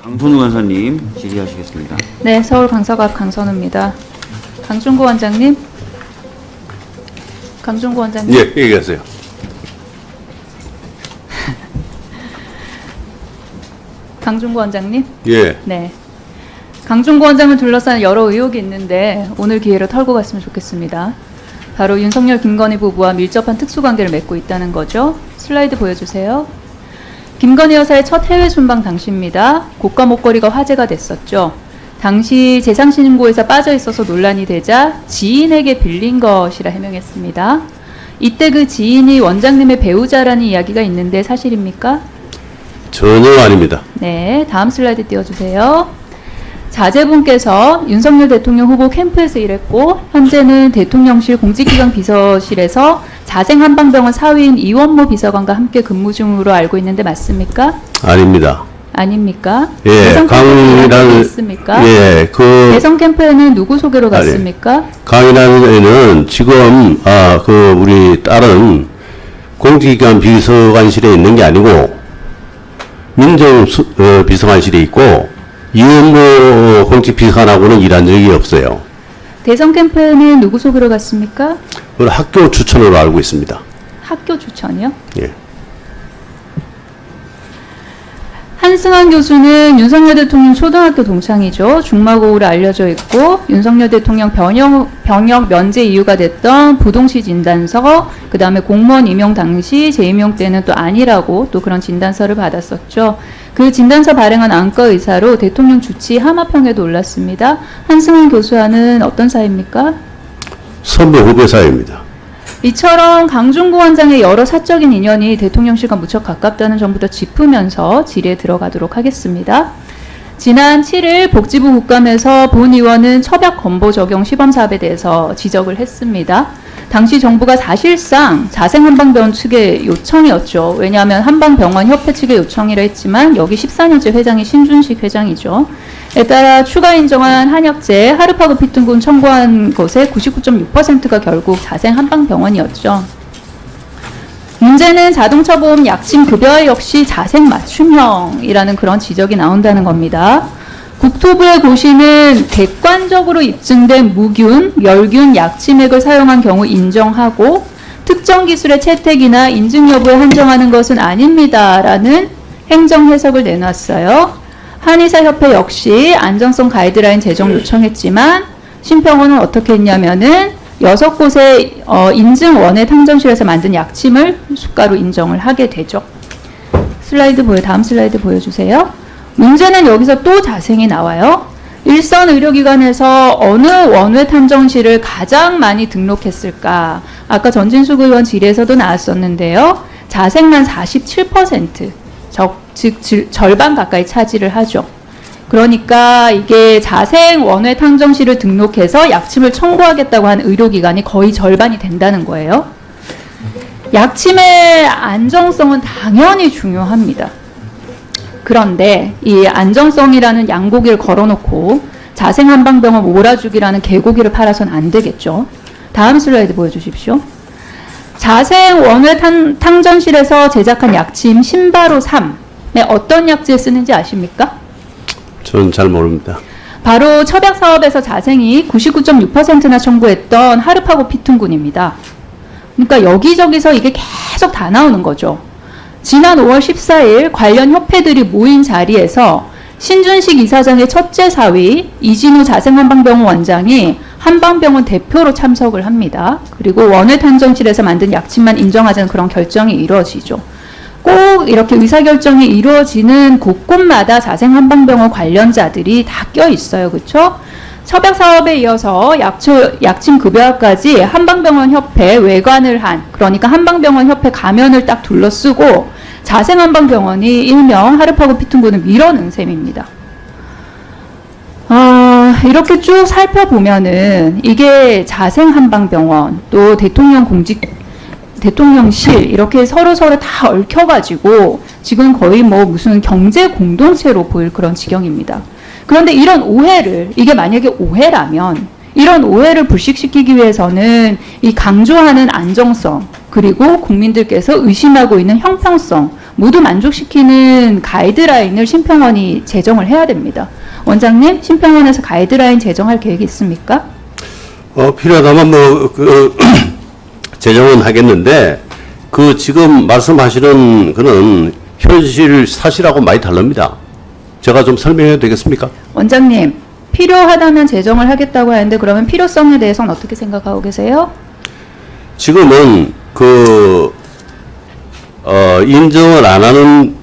강선우 간사님 질의하시겠습니다. 네, 서울 강서갑 강선우입니다. 강준구 원장님. 강준구 원장님. 예, 얘기하세요. 강준구 원장님. 예. 네. 강준구 원장을 둘러싼 여러 의혹이 있는데 오늘 기회로 털고 갔으면 좋겠습니다. 바로 윤석열, 김건희 부부와 밀접한 특수관계를 맺고 있다는 거죠. 슬라이드 보여주세요. 김건희 여사의 첫 해외 순방 당시입니다. 고가 목걸이가 화제가 됐었죠. 당시 재상신고에서 빠져 있어서 논란이 되자 지인에게 빌린 것이라 해명했습니다. 이때 그 지인이 원장님의 배우자라는 이야기가 있는데 사실입니까? 전혀 아닙니다. 네, 다음 슬라이드 띄워주세요. 자제분께서 윤석열 대통령 후보 캠프에서 일했고 현재는 대통령실 공직기강 비서실에서 자생한방병원 사위인 이원모 비서관과 함께 근무 중으로 알고 있는데 맞습니까? 아닙니다. 아닙니까? 예, 대선 캠프에 있습니까? 예, 대선 캠프에는 누구 소개로 갔습니까? 강인한에는 지금 우리 딸은 공직기관 비서관실에 있는 게 아니고 민정 비서관실에 있고 이원모 공직비서관하고는 일한 적이 없어요. 대선 캠프에는 누구 소개로 갔습니까? 그걸 학교 추천으로 알고 있습니다. 학교 추천이요? 예. 한승환 교수는 윤석열 대통령 초등학교 동창이죠. 중마고우로 알려져 있고 윤석열 대통령 병역 면제 이유가 됐던 부동시 진단서, 그 다음에 공무원 임용 당시 재임용 때는 또 아니라고 또 그런 진단서를 받았었죠. 그 진단서 발행한 안과 의사로 대통령 주치 하마평에도 올랐습니다. 한승환 교수와는 어떤 사이입니까? 선배 후배 사이입니다. 이처럼 강준구 원장의 여러 사적인 인연이 대통령실과 무척 가깝다는 점부터 짚으면서 질의에 들어가도록 하겠습니다. 지난 7일 복지부 국감에서 본 의원은 처벽 건보 적용 시범 사업에 대해서 지적을 했습니다. 당시 정부가 사실상 자생한방병원 측의 요청이었죠. 왜냐하면 한방병원협회 측의 요청이라 했지만 여기 14년째 회장이 신준식 회장이죠. 에 따라 추가 인정한 한약재 하르파고 피톤군 청구한 것의 99.6%가 결국 자생한방병원이었죠. 문제는 자동차 보험 약침 급여 역시 자생 맞춤형이라는 그런 지적이 나온다는 겁니다. 국토부의 고시는 객관적으로 입증된 무균, 멸균 약침액을 사용한 경우 인정하고 특정 기술의 채택이나 인증 여부에 한정하는 것은 아닙니다라는 행정 해석을 내놨어요. 한의사협회 역시 안정성 가이드라인 제정 요청했지만 심평원은 어떻게 했냐면은 6곳의 인증 원외 탕정실에서 만든 약침을 수가로 인정을 하게 되죠. 다음 슬라이드 보여주세요. 문제는 여기서 또 자생이 나와요. 일선 의료기관에서 어느 원외 탐정실을 가장 많이 등록했을까? 아까 전진숙 의원 질의에서도 나왔었는데요. 자생만 47%, 즉 절반 가까이 차지를 하죠. 그러니까 이게 자생 원외 탐정실을 등록해서 약침을 청구하겠다고 한 의료기관이 거의 절반이 된다는 거예요. 약침의 안정성은 당연히 중요합니다. 그런데 이 안정성이라는 양고기를 걸어놓고 자생한방병원 몰아주기라는 개고기를 팔아서는 안 되겠죠. 다음 슬라이드 보여주십시오. 자생 원외 탕전실에서 제작한 약침 신바로 3에 어떤 약재에 쓰는지 아십니까? 저는 잘 모릅니다. 바로 처벽 사업에서 자생이 99.6%나 청구했던 하르파고 피툰군입니다. 그러니까 여기저기서 이게 계속 다 나오는 거죠. 지난 5월 14일 관련 협회들이 모인 자리에서 신준식 이사장의 첫째 사위 이진우 자생한방병원 원장이 한방병원 대표로 참석을 합니다. 그리고 원외 탐정실에서 만든 약침만 인정하자는 그런 결정이 이루어지죠. 꼭 이렇게 의사결정이 이루어지는 곳곳마다 자생한방병원 관련자들이 다 껴있어요. 그렇죠? 처벽 사업에 이어서 약침 급여까지 한방병원 협회 외관을 한, 그러니까 한방병원 협회 가면을 딱 둘러쓰고 자생한방병원이 일명 하르파고 피툰군을 밀어넣은 셈입니다. 이렇게 쭉 살펴보면은 이게 자생한방병원 또 대통령실 이렇게 서로 다 얽혀가지고 지금 거의 뭐 무슨 경제 공동체로 보일 그런 지경입니다. 그런데 이런 오해를, 이게 만약에 오해라면 이런 오해를 불식시키기 위해서는 이 강조하는 안정성, 그리고 국민들께서 의심하고 있는 형평성, 모두 만족시키는 가이드라인을 심평원이 제정을 해야 됩니다. 원장님, 심평원에서 가이드라인 제정할 계획이 있습니까? 필요하다면 제정은 하겠는데, 지금 말씀하시는 그는 현실 사실하고 많이 다릅니다. 제가 좀 설명해도 되겠습니까? 원장님, 필요하다면 제정을 하겠다고 하는데 그러면 필요성에 대해서는 어떻게 생각하고 계세요? 지금은 인정을 안 하는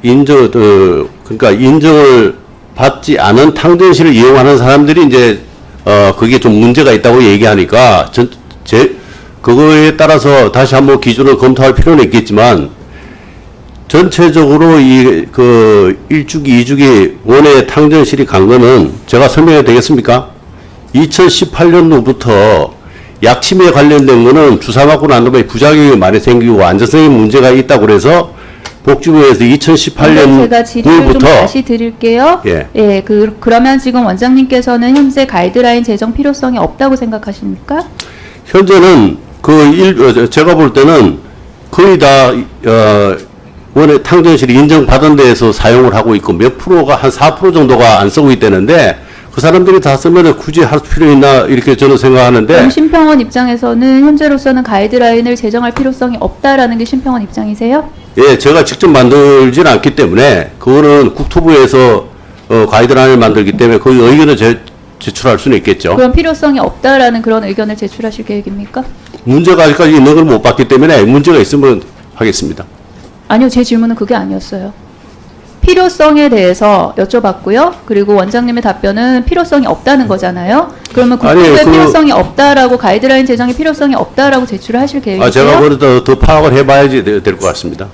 그러니까 인정을 받지 않은 탕전실을 이용하는 사람들이 이제 그게 좀 문제가 있다고 얘기하니까 그거에 따라서 다시 한번 기준을 검토할 필요는 있겠지만, 전체적으로 1주기, 2주기 원외 탕전실이 간 거는 제가 설명해도 되겠습니까? 2018년도부터 약침에 관련된 거는 주사 맞고 난 다음에 부작용이 많이 생기고 안전성에 문제가 있다고 그래서 복지부에서 2018년 제가 질의를 좀 9월부터 다시 드릴게요. 예. 그러면 지금 원장님께서는 현재 가이드라인 제정 필요성이 없다고 생각하십니까? 현재는 제가 볼 때는 거의 다 원래 탕전실이 인정받은 데에서 사용을 하고 있고, 몇 프로가 한 4% 정도가 안 쓰고 있다는데, 그 사람들이 다 쓰면 굳이 할 필요 있나 이렇게 저는 생각하는데. 그럼 심평원 입장에서는 현재로서는 가이드라인을 제정할 필요성이 없다라는 게 심평원 입장이세요? 예, 제가 직접 만들지는 않기 때문에 그거는 국토부에서 가이드라인을 만들기 때문에 그 의견을 제출할 수는 있겠죠. 그럼 필요성이 없다라는 그런 의견을 제출하실 계획입니까? 문제가 아직까지 있는 걸 못 봤기 때문에 문제가 있으면 하겠습니다. 아니요, 제 질문은 그게 아니었어요. 필요성에 대해서 여쭤봤고요. 그리고 원장님의 답변은 필요성이 없다는 거잖아요. 그러면 국토부에 필요성이 없다라고, 가이드라인 제정의 필요성이 없다라고 제출을 하실 계획이세요? 제가 그래도 더 파악을 해봐야지 될 것 같습니다.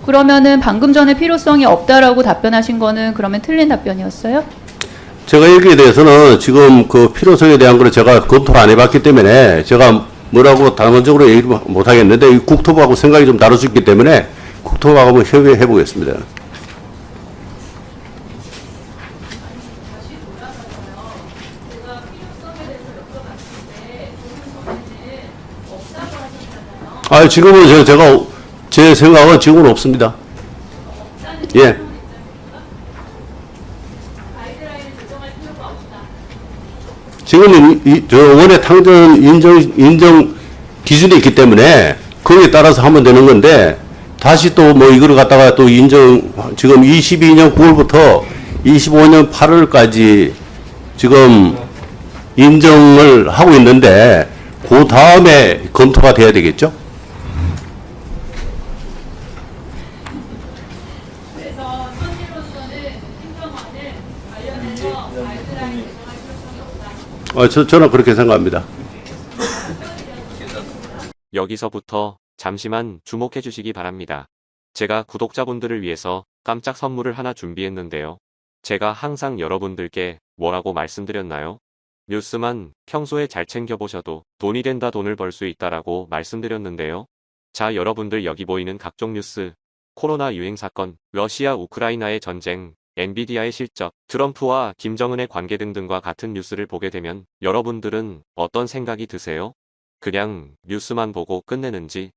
그러면은 방금 전에 필요성이 없다라고 답변하신 거는 그러면 틀린 답변이었어요? 제가 여기에 대해서는 지금 그 필요성에 대한 걸 제가 검토를 안 해봤기 때문에 제가 뭐라고 단언적으로 얘기를 못 하겠는데, 국토부하고 생각이 좀 다를 수 있기 때문에 국토부하고 한번 협의해 보겠습니다. 지금은 제 생각은 지금은 없습니다. 예. 지금은 원외 탕전 인정 기준이 있기 때문에 거기에 따라서 하면 되는 건데, 다시 또 이거를 갖다가 또 지금 22년 9월부터 25년 8월까지 지금 인정을 하고 있는데, 그 다음에 검토가 돼야 되겠죠? 그래서 현재로서는 심평원은 관련해서 가이드라인 제정할 필요성이 없다. 저는 그렇게 생각합니다. 여기서부터 잠시만 주목해 주시기 바랍니다. 제가 구독자분들을 위해서 깜짝 선물을 하나 준비했는데요. 제가 항상 여러분들께 뭐라고 말씀드렸나요? 뉴스만 평소에 잘 챙겨보셔도 돈이 된다, 돈을 벌 수 있다라고 말씀드렸는데요. 자, 여러분들 여기 보이는 각종 뉴스, 코로나 유행 사건, 러시아 우크라이나의 전쟁, 엔비디아의 실적, 트럼프와 김정은의 관계 등등과 같은 뉴스를 보게 되면 여러분들은 어떤 생각이 드세요? 그냥 뉴스만 보고 끝내는지,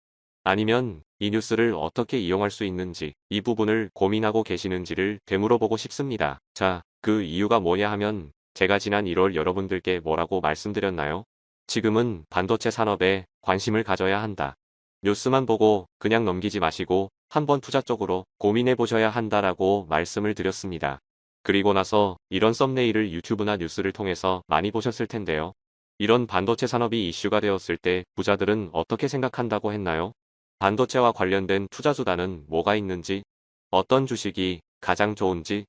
아니면 이 뉴스를 어떻게 이용할 수 있는지 이 부분을 고민하고 계시는지를 되물어보고 싶습니다. 자, 그 이유가 뭐냐 하면 제가 지난 1월 여러분들께 뭐라고 말씀드렸나요? 지금은 반도체 산업에 관심을 가져야 한다. 뉴스만 보고 그냥 넘기지 마시고 한번 투자 쪽으로 고민해 보셔야 한다라고 말씀을 드렸습니다. 그리고 나서 이런 썸네일을 유튜브나 뉴스를 통해서 많이 보셨을 텐데요. 이런 반도체 산업이 이슈가 되었을 때 부자들은 어떻게 생각한다고 했나요? 반도체와 관련된 투자 수단은 뭐가 있는지, 어떤 주식이 가장 좋은지,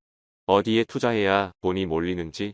어디에 투자해야 돈이 몰리는지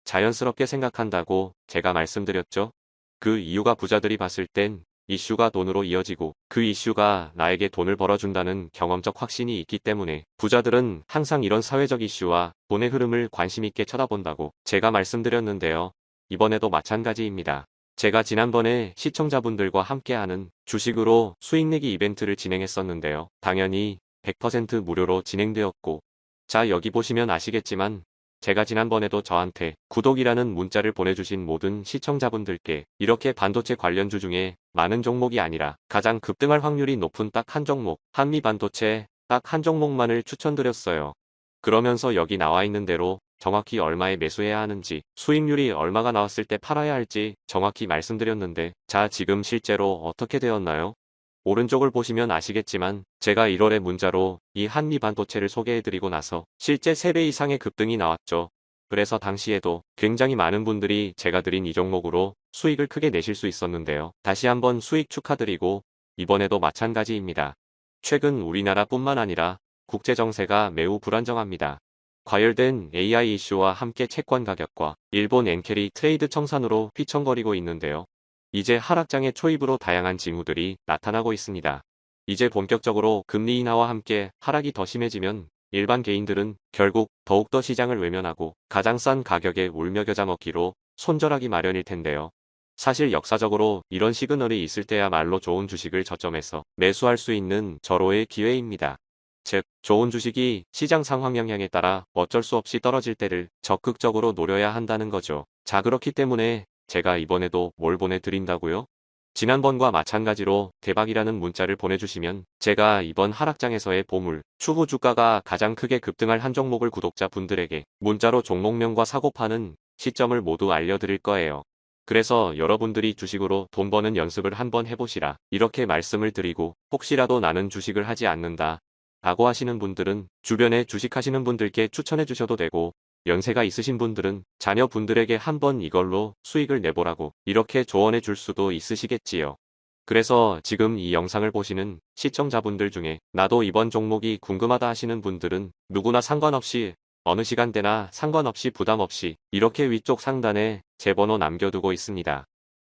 자연스럽게 생각한다고 제가 말씀드렸죠. 그 이유가 부자들이 봤을 땐 이슈가 돈으로 이어지고 그 이슈가 나에게 돈을 벌어준다는 경험적 확신이 있기 때문에 부자들은 항상 이런 사회적 이슈와 돈의 흐름을 관심 있게 쳐다본다고 제가 말씀드렸는데요. 이번에도 마찬가지입니다. 제가 지난번에 시청자분들과 함께하는 주식으로 수익내기 이벤트를 진행했었는데요. 당연히 100% 무료로 진행되었고, 자, 여기 보시면 아시겠지만 제가 지난번에도 저한테 구독이라는 문자를 보내주신 모든 시청자분들께 이렇게 반도체 관련주 중에 많은 종목이 아니라 가장 급등할 확률이 높은 딱 한 종목, 한미 반도체 딱 한 종목만을 추천드렸어요. 그러면서 여기 나와 있는 대로 정확히 얼마에 매수해야 하는지, 수익률이 얼마가 나왔을 때 팔아야 할지 정확히 말씀드렸는데, 자, 지금 실제로 어떻게 되었나요? 오른쪽을 보시면 아시겠지만 제가 1월에 문자로 이 한미 반도체를 소개해드리고 나서 실제 3배 이상의 급등이 나왔죠. 그래서 당시에도 굉장히 많은 분들이 제가 드린 이 종목으로 수익을 크게 내실 수 있었는데요. 다시 한번 수익 축하드리고 이번에도 마찬가지입니다. 최근 우리나라뿐만 아니라 국제 정세가 매우 불안정합니다. 과열된 AI 이슈와 함께 채권 가격과 일본 엔캐리 트레이드 청산으로 휘청거리고 있는데요. 이제 하락장의 초입으로 다양한 징후들이 나타나고 있습니다. 이제 본격적으로 금리 인하와 함께 하락이 더 심해지면 일반 개인들은 결국 더욱더 시장을 외면하고 가장 싼 가격에 울며 겨자 먹기로 손절하기 마련일 텐데요. 사실 역사적으로 이런 시그널이 있을 때야말로 좋은 주식을 저점에서 매수할 수 있는 절호의 기회입니다. 즉, 좋은 주식이 시장 상황 영향에 따라 어쩔 수 없이 떨어질 때를 적극적으로 노려야 한다는 거죠. 자, 그렇기 때문에 제가 이번에도 뭘 보내드린다고요? 지난번과 마찬가지로 대박이라는 문자를 보내주시면 제가 이번 하락장에서의 보물, 추후 주가가 가장 크게 급등할 한 종목을 구독자분들에게 문자로 종목명과 사고파는 시점을 모두 알려드릴 거예요. 그래서 여러분들이 주식으로 돈 버는 연습을 한번 해보시라 이렇게 말씀을 드리고, 혹시라도 나는 주식을 하지 않는다 라고 하시는 분들은 주변에 주식하시는 분들께 추천해 주셔도 되고, 연세가 있으신 분들은 자녀분들에게 한번 이걸로 수익을 내보라고 이렇게 조언해 줄 수도 있으시겠지요. 그래서 지금 이 영상을 보시는 시청자분들 중에 나도 이번 종목이 궁금하다 하시는 분들은 누구나 상관없이 어느 시간대나 상관없이 부담 없이 이렇게 위쪽 상단에 제 번호 남겨두고 있습니다.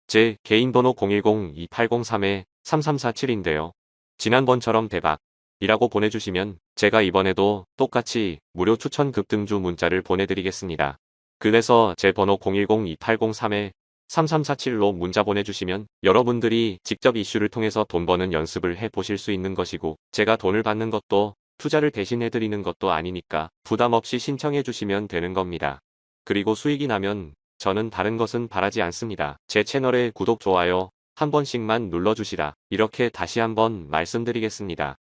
제 개인 번호 010-2803-3347인데요. 지난번처럼 대박 이라고 보내주시면 제가 이번에도 똑같이 무료 추천 급등주 문자를 보내드리겠습니다. 그래서 제 번호 010-2803-3347로 문자 보내주시면 여러분들이 직접 이슈를 통해서 돈 버는 연습을 해보실 수 있는 것이고, 제가 돈을 받는 것도 투자를 대신해드리는 것도 아니니까 부담 없이 신청해주시면 되는 겁니다. 그리고 수익이 나면 저는 다른 것은 바라지 않습니다. 제 채널에 구독, 좋아요 한 번씩만 눌러주시라 이렇게 다시 한번 말씀드리겠습니다.